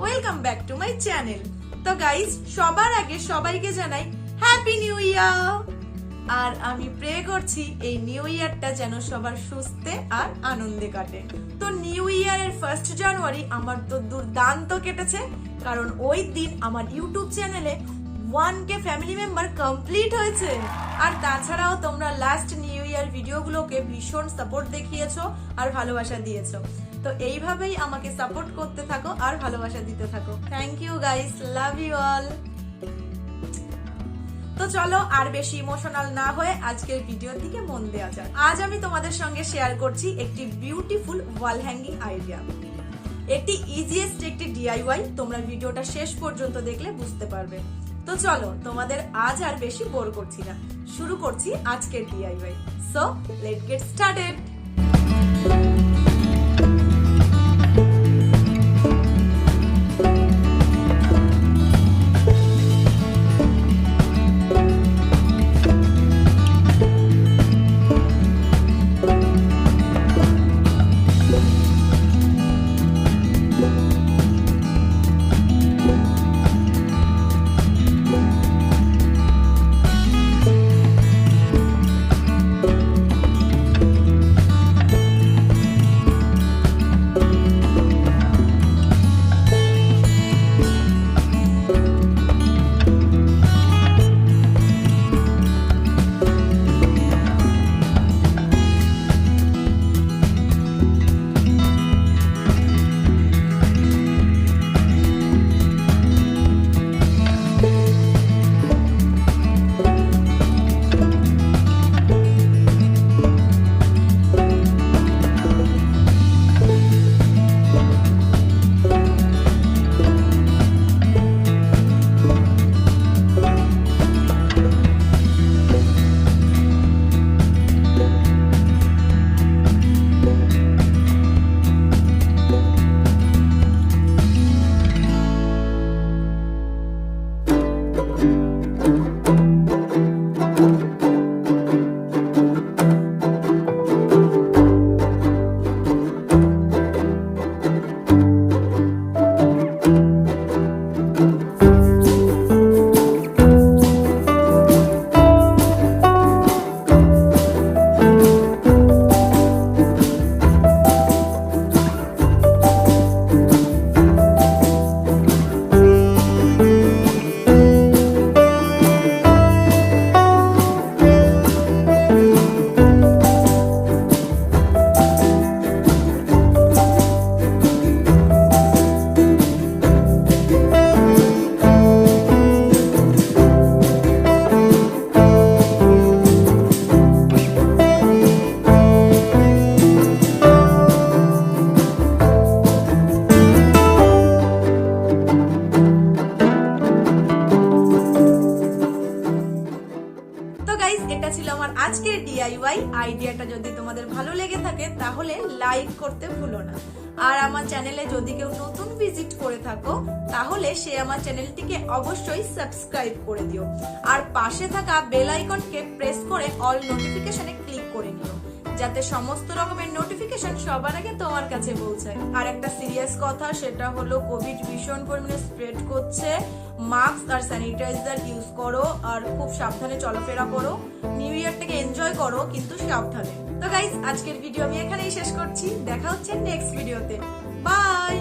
Welcome back to my channel. তো guys, সবার আগে সবাইকে জানাই হ্যাপি নিউ ইয়ার। আর আমি প্রে করছি এই নিউ ইয়ারটা যেন সবার সুস্থে আর আনন্দে কাটে। তো নিউ ইয়ারের 1 জানুয়ারি আমার তো দুর্দান্ত কেটেছে, কারণ ওই দিন আমার ইউটিউব চ্যানেলে 1K ফ্যামিলি মেম্বার কমপ্লিট হয়েছে। আর তাছাড়াও তোমরা লাস্ট নিউ ইয়ার ভিডিওগুলোকে ভীষণ সাপোর্ট দেখিয়েছো আর ভালোবাসা দিয়েছো। তো এইভাবেই আমাকে সাপোর্ট করতে থাকো আর ভালোবাসা দিতে থাকো। Thank you guys, love you all. তো চলো আর বেশি ইমোশনাল না হয়ে আজকের ভিডিওর দিকে মন দেওয়া যাক। আজ আমি তোমাদের সঙ্গে শেয়ার করছি একটি বিউটিফুল ওয়াল হ্যাঙ্গিং আইডিয়া। এটি ইজিয়েস্ট একটি ডিআইওয়াই। তোমরা ভিডিওটা শেষ পর্যন্ত দেখলে বুঝতে পারবে। তো চলো, তোমাদের আজ আর বেশি বোর করছি না, শুরু করছি আজকের DIY. So let's get started. এটা ছিল আমার আজকের ডিআইওয়াই আইডিয়াটা। যদি তোমাদের ভালো লেগে থাকে তাহলে লাইক করতে ভুলো না। আর আমার চ্যানেলে যদি কেউ নতুন ভিজিট করে থাকো তাহলে সে আমার চ্যানেলটিকে অবশ্যই সাবস্ক্রাইব করে দিও। আর পাশে থাকা বেল আইকনকে প্রেস করে অল নোটিফিকেশনে ক্লিক করে নিও, যাতে সমস্ত রকমের নোটিফিকেশন সবার আগে তোমার কাছে পৌঁছায়। আর একটা সিরিয়াস কথা, সেটা হলো কোভিড ভীষণ পরিমাণে স্প্রেড করছে। মাস্ক আর স্যানিটাইজার ইউজ করো আর খুব সাবধানে চলাফেরা করো। নিউ ইয়ারটাকে এনজয় করো, কিন্তু সাবধানে। তো গাইস, আজকের ভিডিও আমি এখানেই শেষ করছি। দেখা হচ্ছে নেক্সট ভিডিওতে। বাই।